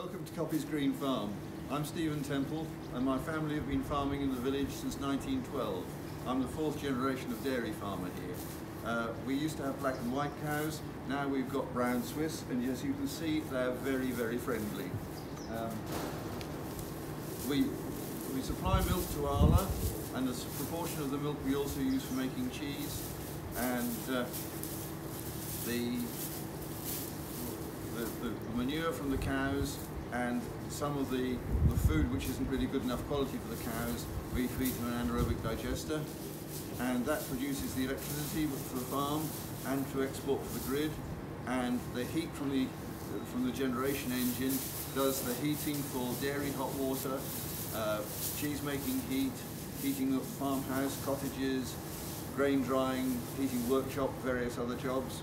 Welcome to Coppy's Green Farm. I'm Stephen Temple and my family have been farming in the village since 1912. I'm the fourth generation of dairy farmer here. We used to have black and white cows, now we've got brown Swiss, and as you can see they're very, very friendly. We supply milk to Arla, and a proportion of the milk we also use for making cheese, and the manure from the cows and some of the food which isn't really good enough quality for the cows, we feed to an anaerobic digester, and that produces the electricity for the farm and to export for the grid, and the heat from the generation engine does the heating for dairy hot water, cheese making heat, heating the farmhouse, cottages, grain drying, heating workshop, various other jobs,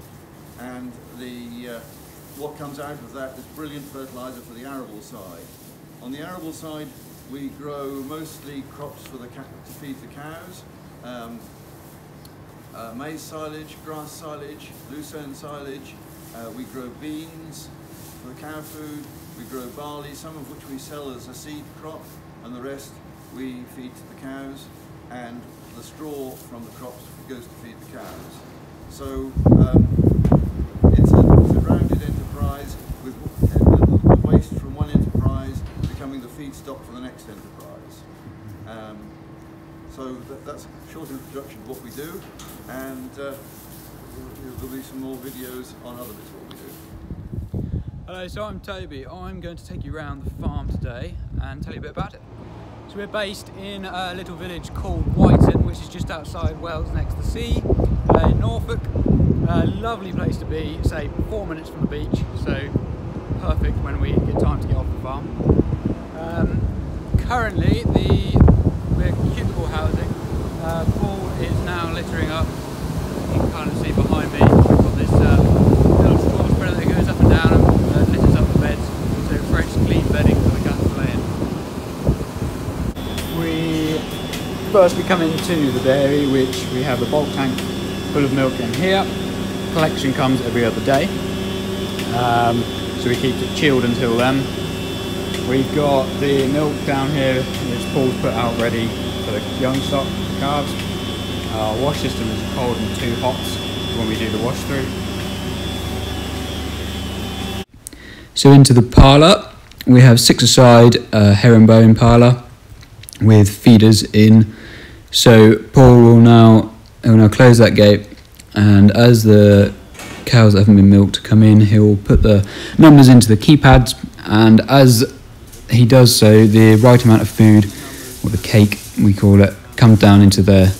and what comes out of that is brilliant fertiliser for the arable side. On the arable side, we grow mostly crops for to feed the cows, maize silage, grass silage, lucerne silage. We grow beans for the cow food. We grow barley, some of which we sell as a seed crop, and the rest we feed to the cows, and the straw from the crops goes to feed the cows. So it's a rounded enterprise with the waste from one enterprise becoming the feedstock for the next enterprise. So that's a short introduction of what we do, and there'll be some more videos on other bits of what we do. Hello, so I'm Toby. I'm going to take you around the farm today and tell you a bit about it. So we're based in a little village called Whiton, which is just outside Wells next to the sea, in Norfolk. A lovely place to be, say 4 minutes from the beach, so perfect when we get time to get off the farm. Currently we're cubicle housing. Paul is now littering up. You can kind of see behind me, we've got this little straw spreader that goes up and down and litters up the beds, so fresh, clean bedding for the cattle to lay in. First we come into the dairy, which we have a bulk tank full of milk in here. Collection comes every other day, so we keep it chilled until then. We've got the milk down here which Paul's put out ready for the young stock calves. Our wash system is cold and 2 hots when we do the wash through. So into the parlour, we have 6-a-side herringbone parlour with feeders in. So Paul will now close that gate, and as the cows that haven't been milked come in, he'll put the numbers into the keypads, and as he does so, the right amount of food, or the cake we call it, comes down into their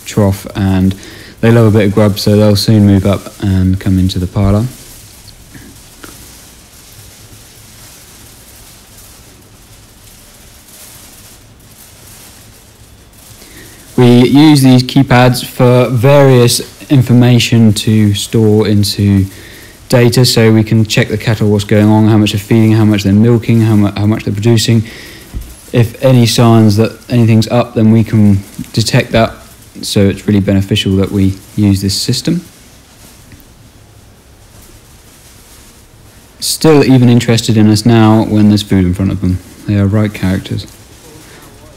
trough, and they love a bit of grub, so they'll soon move up and come into the parlour. We use these keypads for various information to store into data, so we can check the cattle, what's going on, how much they're feeding, how much they're milking, how much they're producing. If any signs that anything's up, then we can detect that, so it's really beneficial that we use this system. Still even interested in us now when there's food in front of them. They are right characters.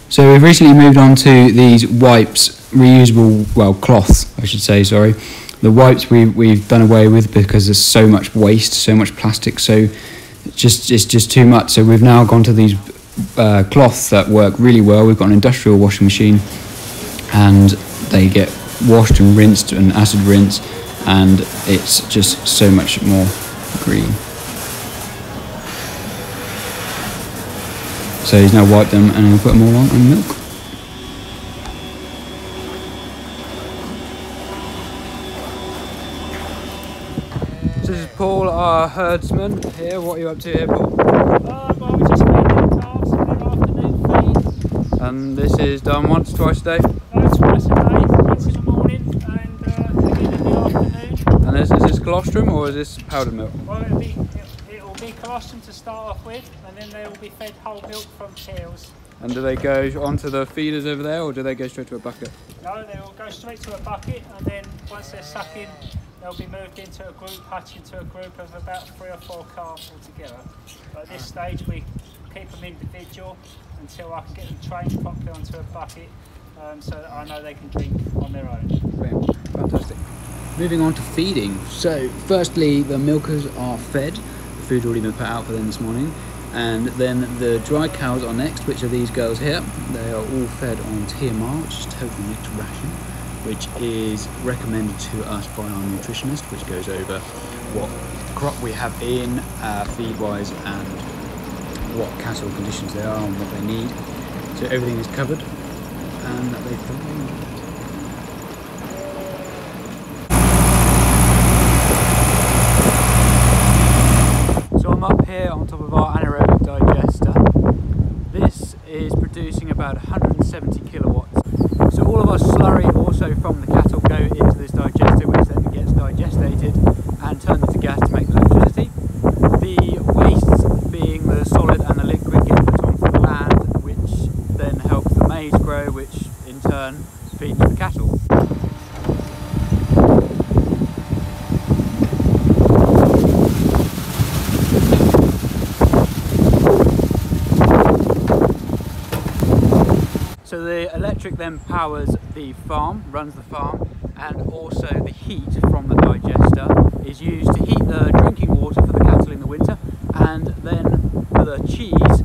So we've recently moved on to these wipes, reusable, well, cloths, I should say, sorry. The wipes we've done away with because there's so much waste, so much plastic, so it's just too much. So we've now gone to these cloths that work really well. We've got an industrial washing machine, and they get washed and rinsed and acid rinse, and it's just so much more green. So he's now wiped them and he'll put them all on and milk. So this is Paul, our herdsman here. What are you up to here, Paul? Well, we're just feeding calves for their afternoon feed. And this is done once, twice a day? Twice a day, once in the morning and again in the afternoon. And is this colostrum or is this powdered milk? Well, it'll be colostrum to start off with, and then they will be fed whole milk from cows. And do they go onto the feeders over there, or do they go straight to a bucket? No, they will go straight to a bucket, and then once they're sucking, they'll be moved into a group hutch, into a group of about 3 or 4 calves altogether. But at this stage we keep them individual until I can get them trained properly onto a bucket, so that I know they can drink on their own. Brilliant. Fantastic. Moving on to feeding. So firstly, the milkers are fed. The food's already been put out for them this morning. And then the dry cows are next, which are these girls here. They are all fed on TMR, which is total mixed ration, which is recommended to us by our nutritionist, which goes over what crop we have in, feed-wise, and what cattle conditions they are and what they need. So everything is covered, and they thoroughly enjoy it. So I'm up here on top of our anaerobic digester. This is producing about 170 kilowatts. So all of our slurry also from the cattle go into this digester, which then gets digestated and turned into gas to make electricity. The wastes, being the solid and the liquid, get put onto the land, which then helps the maize grow, which in turn feeds the cattle. So the electric then powers the farm, runs the farm, and also the heat from the digester is used to heat the drinking water for the cattle in the winter, and then for the cheese,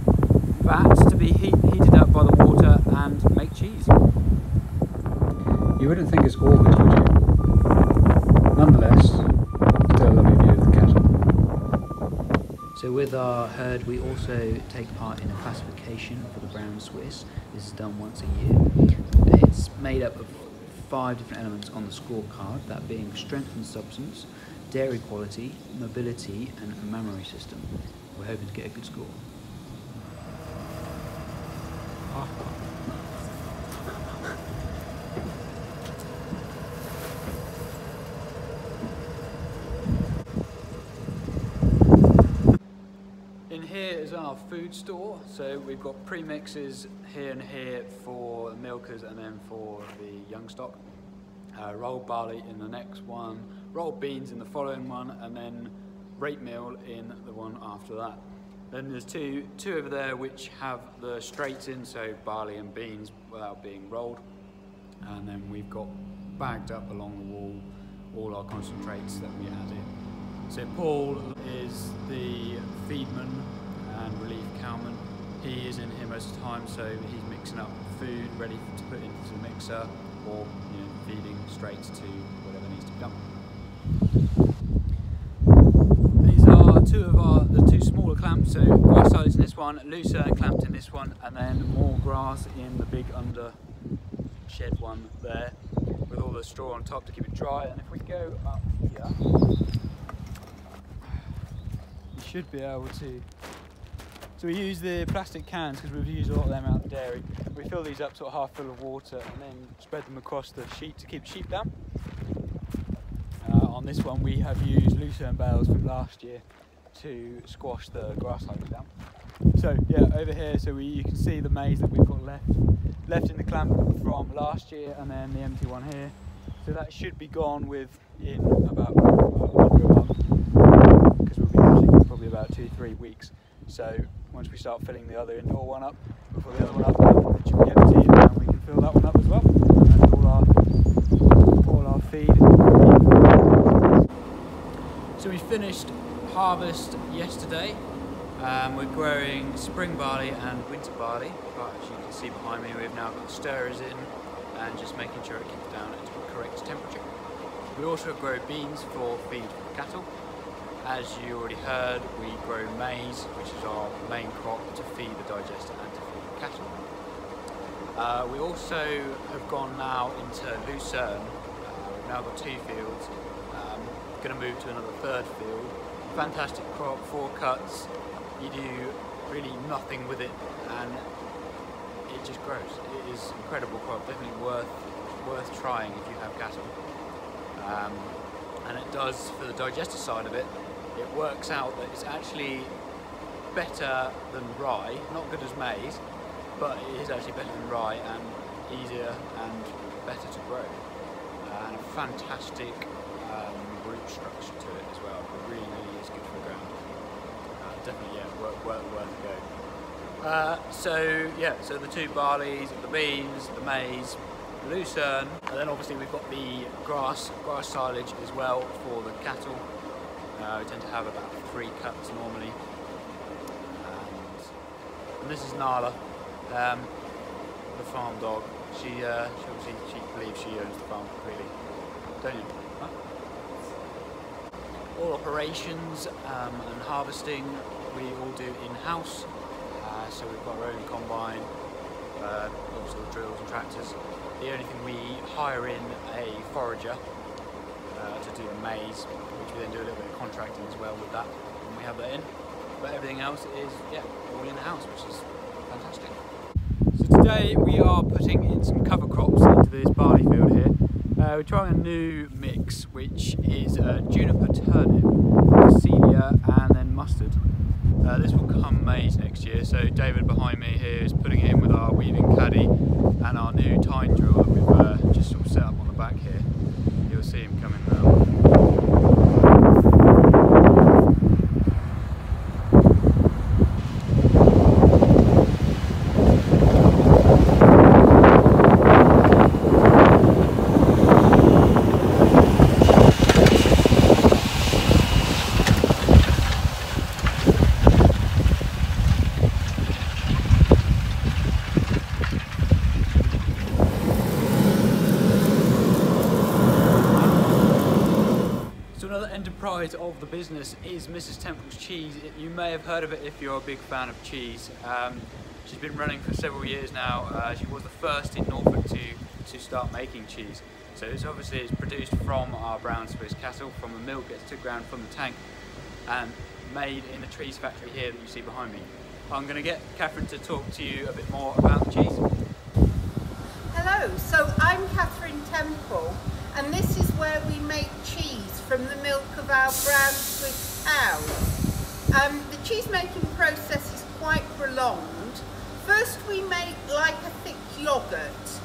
vats to be heated up by the water and make cheese. You wouldn't think it's awkward, would you? Nonetheless, still a lovely view of the cattle. So with our herd, we also take part in a classification for the Brown Swiss. This is done once a year. It's made up of 5 different elements on the scorecard, that being strength and substance, dairy quality, mobility, and a mammary system. We're hoping to get a good score. In here is our food store, so we've got premixes here and here for the milkers and then for the young stock. Rolled barley in the next one, rolled beans in the following one, and then rape meal in the one after that. Then there's two over there which have the straights in, so barley and beans without being rolled. And then we've got bagged up along the wall all our concentrates that we add in. So Paul is the feedman and relief cowman. He is in here most of the time, so he's mixing up food ready to put into the mixer, or feeding straight to whatever needs to be done. These are the two smaller clamps, so grass silage in this one, Lucerne clamped in this one, and then more grass in the big under shed one there, with all the straw on top to keep it dry. And if we go up here, you should be able to. So we use the plastic cans because we've used a lot of them out of the dairy. We fill these up sort of half full of water and then spread them across the sheet to keep the sheep down. On this one we have used Lucerne bales from last year to squash the grass hopes down. So yeah, over here, so you can see the maize that we've got left in the clamp from last year, and then the empty one here. So that should be gone in about under a month, because we'll be using probably about 2-3 weeks. So once we start filling the other indoor one up, before the other one up, it should be empty, and then we can fill that one up as well. And all our feed. So we finished harvest yesterday. We're growing spring barley and winter barley, but as you can see behind me, we've now got stirrers in and just making sure it keeps down at the correct temperature. We also grow beans for feed for cattle. As you already heard, we grow maize, which is our main crop, to feed the digester and to feed the cattle. We also have gone now into Lucerne. We've now got 2 fields. Going to move to another 3rd field. Fantastic crop, 4 cuts. You do really nothing with it, and it just grows. It is incredible crop, definitely worth trying if you have cattle. And it does, for the digester side of it, it works out that it's actually better than rye, not good as maize, but it is actually better than rye and easier and better to grow. And a fantastic root structure to it as well. It really, really is good for the ground. Definitely, yeah, worth a go. So the two barleys, the beans, the maize, the lucerne, and then obviously we've got the grass silage as well for the cattle. We tend to have about 3 cuts normally. And this is Nala, the farm dog. She believes she owns the farm completely, don't you? Huh? All operations and harvesting we all do in-house. So we've got our own combine, also drills and tractors. The only thing we hire in a forager to do the maize, which we then do a little bit of contracting as well with that, and we have that in. But everything else is, yeah, all in-house, which is fantastic. So today we are putting in some cover crops into this barley field here. We're trying a new mix, which is juniper turnip, celia and then mustard. This will come maize next year, so David behind me here is putting it in with our weaving caddy and our new tine drill that we've just sort of set up on the back here. You'll see him coming now. Enterprise of the business is Mrs. Temple's Cheese. You may have heard of it if you're a big fan of cheese. She's been running for several years now. She was the first in Norfolk to start making cheese. So this obviously is produced from our brown Swiss cattle, from the milk gets to ground from the tank and made in the cheese factory here that you see behind me. I'm going to get Catherine to talk to you a bit more about the cheese. Hello, so I'm Catherine Temple, and this is where we make cheese from the milk of our brown Swiss cows. The cheese making process is quite prolonged. First we make like a thick yoghurt,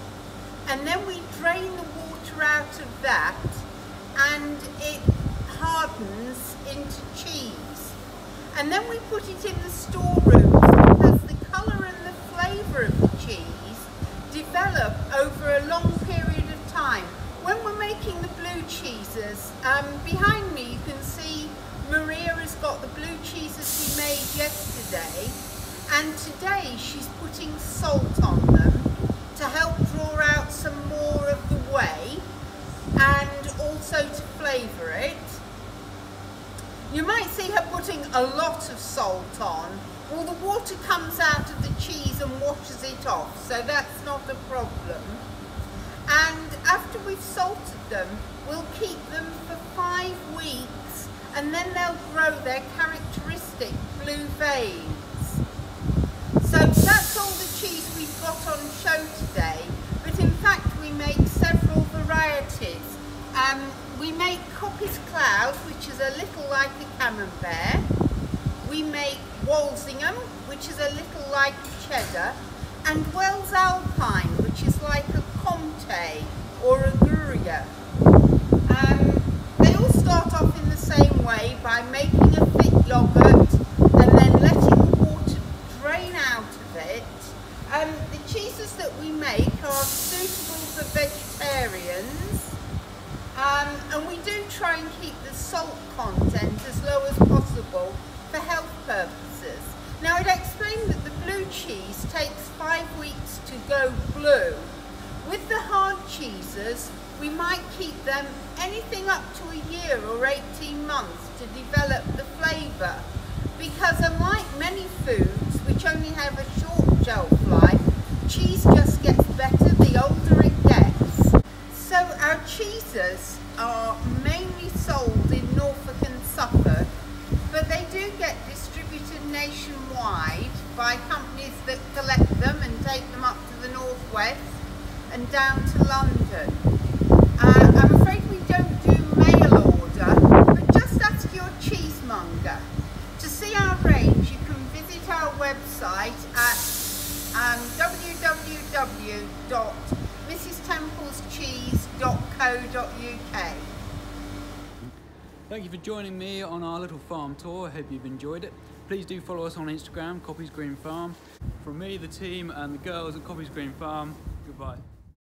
and then we drain the water out of that and it hardens into cheese. And then we put it in the storerooms because the colour and the flavour of the cheese develop over a long period of time. When we're making the blue cheeses, behind me you can see Maria has got the blue cheeses we made yesterday, and today she's putting salt on them to help draw out some more of the whey and also to flavour it. You might see her putting a lot of salt on. Well, the water comes out of the cheese and washes it off, so that's not a problem. And after we've salted them, we'll keep them for 5 weeks, and then they'll grow their characteristic blue veins. So that's all the cheese we've got on show today, but in fact we make several varieties. We make Coppice Cloud, which is a little like a camembert. We make Walsingham, which is a little like a cheddar, and Wells Alpine, which is like a Comté or a Gruyere. They all start off in the same way by making a thick yoghurt and then letting the water drain out of it. The cheeses that we make are suitable for vegetarians, and we do try and keep the salt content as low as possible for health purposes. Now I'd explain that the blue cheese takes 5 weeks to go blue. With the hard cheeses, we might keep them anything up to a year or 18 months to develop the flavour, because unlike many foods which only have a short shelf life, cheese just gets better the older it gets. So our cheeses are mainly sold in Norfolk and Suffolk, but they do get distributed nationwide by companies that collect them and take them up to the northwest and down to London. I'm afraid we don't do mail order, but just ask your cheesemonger. To see our range, you can visit our website at www.mrstemplescheese.co.uk. Thank you for joining me on our little farm tour. I hope you've enjoyed it. Please do follow us on Instagram, Coppy's Green Farm. From me, the team and the girls at Coppy's Green Farm, goodbye.